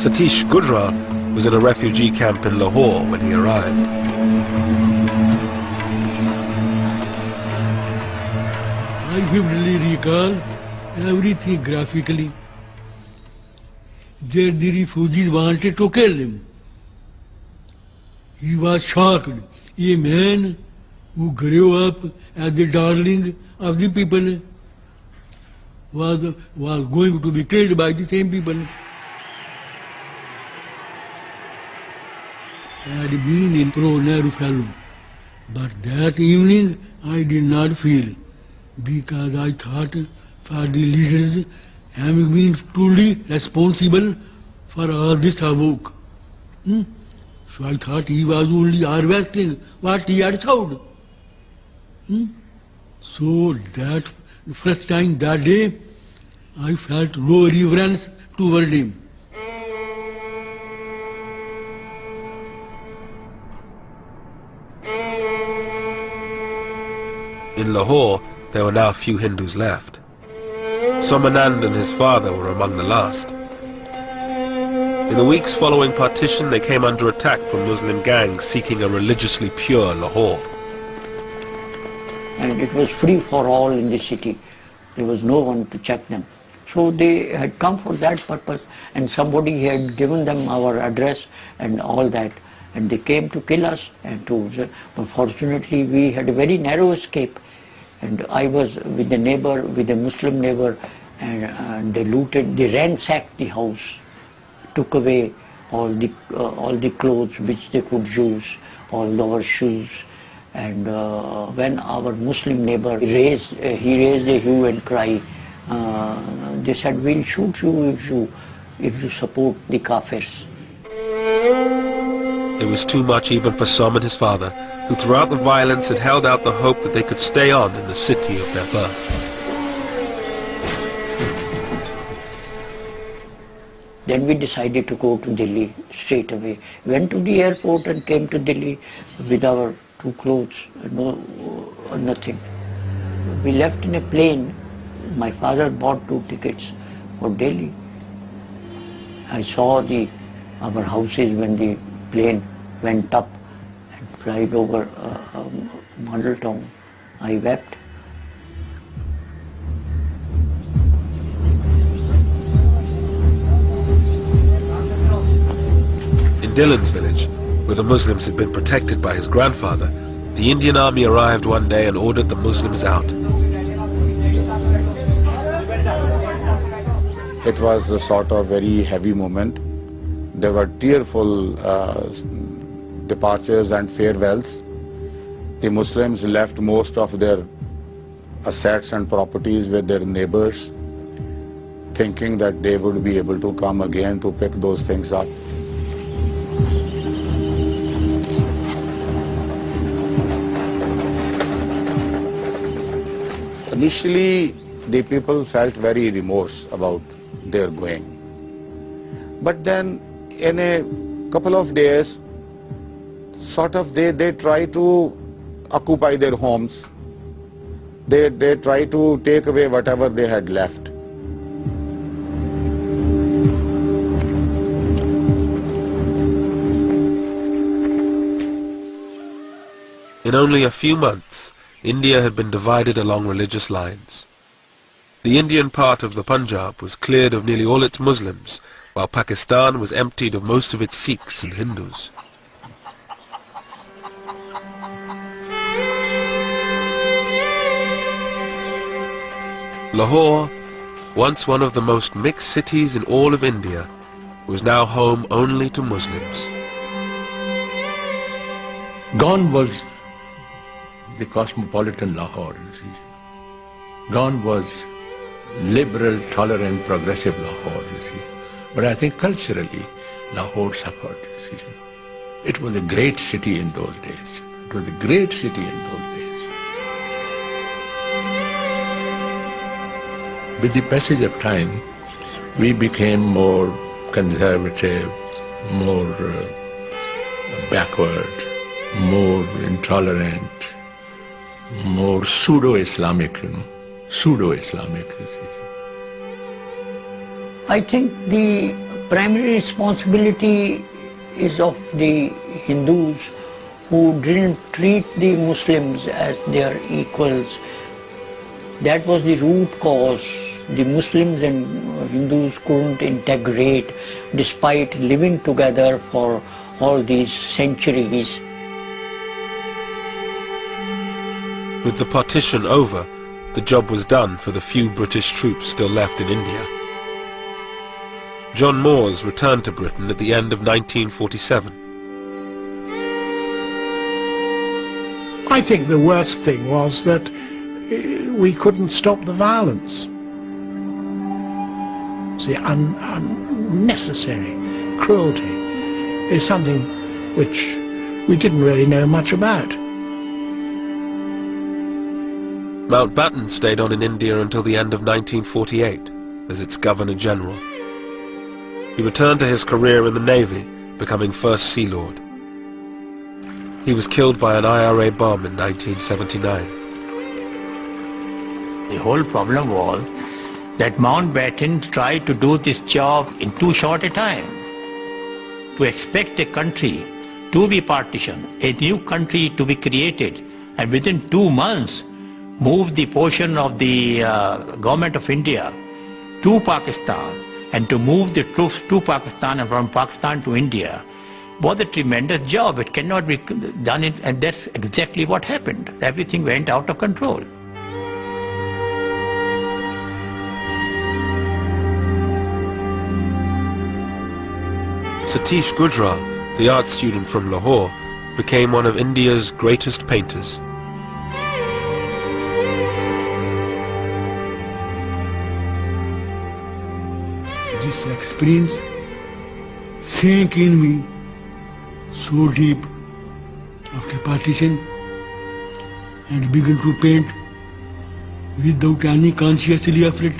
Satish Gujral was in a refugee camp in Lahore when he arrived. I vividly recall everything graphically. There the refugees wanted to kill him. He was shocked. A man who grew up as the darling of the people was going to be killed by the same people. I had been in pro-Nehru fellow, but that evening I did not feel, because I thought for the leaders having been truly responsible for all this havoc. So I thought he was only harvesting what he had sowed. So that first time that day, I felt no reverence toward him. In Lahore, there were now few Hindus left. Somanand and his father were among the last. In the weeks following partition, they came under attack from Muslim gangs seeking a religiously pure Lahore. And it was free for all in the city. There was no one to check them. So they had come for that purpose, and somebody had given them our address and all that. And they came to kill us, but fortunately we had a very narrow escape. And I was with a neighbor, with a Muslim neighbor, and they looted, they ransacked the house, took away all the clothes which they could use, all our shoes. And when our Muslim neighbor raised a hue and cry, they said, "We'll shoot you if you support the Kafirs." It was too much even for Som and his father, who throughout the violence had held out the hope that they could stay on in the city of their birth. Then we decided to go to Delhi straight away. Went to the airport and came to Delhi with our 2 clothes, nothing. We left in a plane. My father bought 2 tickets for Delhi. I saw our houses when the plane went up and flight over Model Town. I wept. In Dillon's village, where the Muslims had been protected by his grandfather, the Indian army arrived one day and ordered the Muslims out. It was a sort of very heavy moment. There were tearful departures and farewells. The Muslims left most of their assets and properties with their neighbors, thinking that they would be able to come again to pick those things up. Initially, the people felt very remorse about their going. But then, in a couple of days, they try to occupy their homes. They try to take away whatever they had left. In only a few months, India had been divided along religious lines. The Indian part of the Punjab was cleared of nearly all its Muslims, while Pakistan was emptied of most of its Sikhs and Hindus. Lahore, once one of the most mixed cities in all of India, was now home only to Muslims. Gone was the cosmopolitan Lahore, you see. Gone was liberal, tolerant, progressive Lahore, you see. But I think culturally, Lahore suffered, you see. It was a great city in those days. It was a great city in those days. With the passage of time, we became more conservative, more backward, more intolerant, more pseudo-Islamic, Pseudo-Islamic. I think the primary responsibility is of the Hindus who didn't treat the Muslims as their equals. That was the root cause. The Muslims and Hindus couldn't integrate despite living together for all these centuries. With the partition over, the job was done for the few British troops still left in India. John Moores returned to Britain at the end of 1947. I think the worst thing was that we couldn't stop the violence. The unnecessary cruelty is something which we didn't really know much about. Mountbatten stayed on in India until the end of 1948 as its Governor-General. He returned to his career in the Navy, becoming First Sea Lord. He was killed by an IRA bomb in 1979. The whole problem was that Mountbatten tried to do this job in too short a time. To expect a country to be partitioned, a new country to be created, and within 2 months move the portion of the government of India to Pakistan, and to move the troops to Pakistan and from Pakistan to India was a tremendous job. It cannot be done, and that's exactly what happened. Everything went out of control. Satish Gujral, the art student from Lahore, became one of India's greatest painters. This experience sank in me so deep after partition and began to paint without any consciously effort.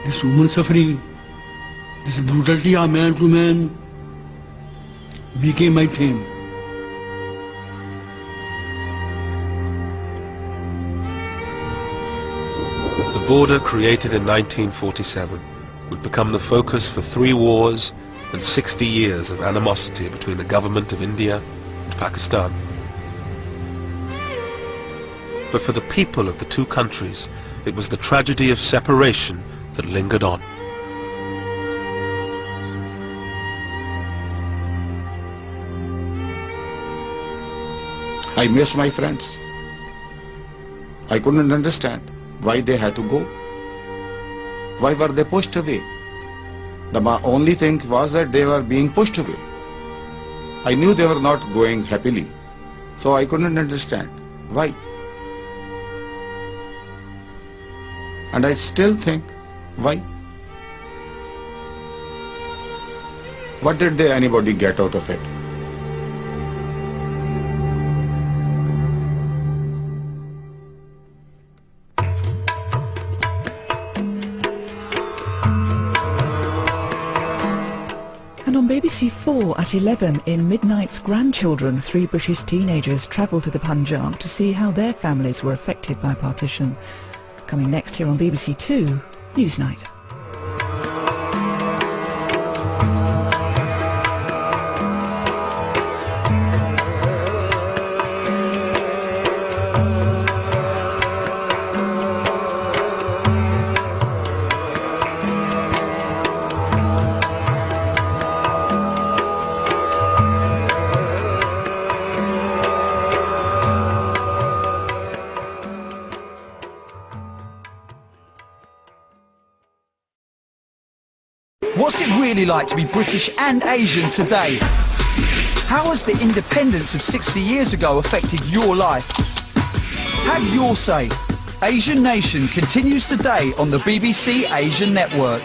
This human suffering, this brutality of man to man became my theme. The border created in 1947 would become the focus for 3 wars and 60 years of animosity between the government of India and Pakistan. But for the people of the two countries, it was the tragedy of separation that lingered on. I missed my friends. I couldn't understand why they had to go. Why were they pushed away? The only thing was that they were being pushed away. I knew they were not going happily, so I couldn't understand why. And I still think, why? What did anybody get out of it? And on BBC4 at 11 in Midnight's Grandchildren, 3 British teenagers travel to the Punjab to see how their families were affected by partition. Coming next here on BBC2 Newsnight. What's it really like to be British and Asian today? How has the independence of 60 years ago affected your life? Have your say. Asian Nation continues today on the BBC Asian Network.